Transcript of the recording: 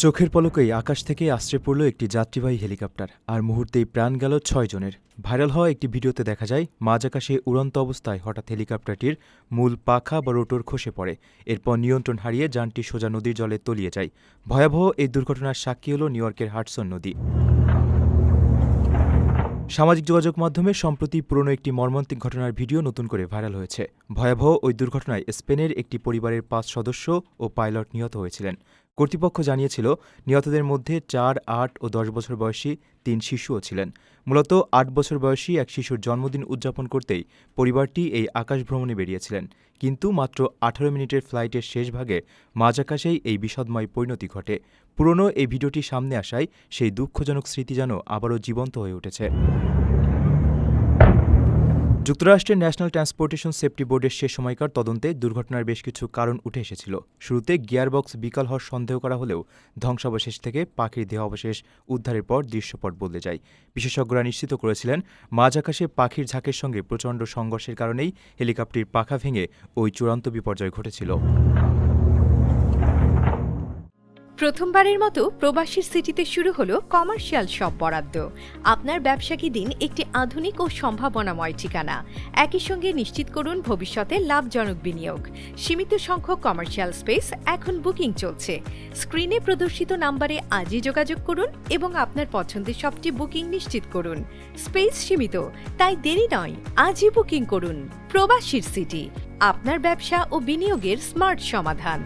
চোখের পলকেই আকাশ থেকে আছড়ে পড়ল একটি যাত্রীবাহী হেলিকপ্টার, আর মুহূর্তেই প্রাণ গেল ৬ জনের। ভাইরাল হওয়া একটি ভিডিওতে দেখা যায় মাঝ আকাশে উড়ন্ত অবস্থায় হঠাৎ হেলিকপ্টারটির মূল পাখা বা রোটর খসে পড়ে। এরপর নিয়ন্ত্রণ হারিয়ে যানটি সোজা নদীর জলে তলিয়ে যায়। ভয়াবহ এই দুর্ঘটনার সাক্ষী হল নিউ ইয়র্কের হাডসন নদী। সামাজিক যোগাযোগ মাধ্যমে সম্প্রতি পুরনো একটি মর্মান্তিক ঘটনার ভিডিও নতুন করে ভাইরাল হয়েছে। ভয়াবহ ওই দুর্ঘটনায় স্পেনের একটি পরিবারের ৫ সদস্য ও পাইলট নিহত হয়েছিলেন। কর্তৃপক্ষ জানিয়েছিল নিহতদের মধ্যে ৪, ৮ ও ১০ বছর বয়সী ৩ শিশুও ছিলেন। মূলত ৮ বছর বয়সী এক শিশুর জন্মদিন উদযাপন করতেই পরিবারটি এই আকাশ ভ্রমণে বেরিয়েছিলেন, কিন্তু মাত্র ১৮ মিনিটের ফ্লাইটের শেষ ভাগে মাঝ আকাশেই এই বিষাদময় পরিণতি ঘটে। পুরনো এই ভিডিওটি সামনে আসায় সেই দুঃখজনক স্মৃতি যেন আবারও জীবন্ত হয়ে উঠেছে। যুক্তরাষ্ট্রের ন্যাশনাল ট্রান্সপোর্টেশন সেফটি বোর্ডের সে সময়কার তদন্তে দুর্ঘটনার বেশ কিছু কারণ উঠে এসেছিল। শুরুতে গিয়ারবক্স বিকল হওয়ার সন্দেহ করা হলেও ধ্বংসাবশেষ থেকে পাখির দেহাবশেষ উদ্ধারের পর দৃশ্যপট বদলে যায়। বিশেষজ্ঞরা নিশ্চিত করেছিলেন মাঝ আকাশে পাখির ঝাঁকের সঙ্গে প্রচণ্ড সংঘর্ষের কারণেই হেলিকপ্টারটির পাখা ভেঙে ওই চূড়ান্ত বিপর্যয় ঘটেছিল। প্রথমবারের মতো প্রবাসীর সিটিতে শুরু হলো কমার্শিয়াল শপ বরাদ্দ। আপনার ব্যবসাকে দিন একটি আধুনিক ও সম্ভাবনাময় ঠিকানা। একই সঙ্গে নিশ্চিত করুন ভবিষ্যতে লাভজনক বিনিয়োগ। সীমিত সংখ্যক কমার্শিয়াল স্পেস এখন বুকিং চলছে। স্ক্রিনে প্রদর্শিত নাম্বারে আজই যোগাযোগ করুন এবং আপনার পছন্দের শপটি বুকিং নিশ্চিত করুন। স্পেস সীমিত, তাই দেরি নয়, আজই বুকিং করুন। প্রবাসীর সিটি, আপনার ব্যবসা ও বিনিয়োগের স্মার্ট সমাধান।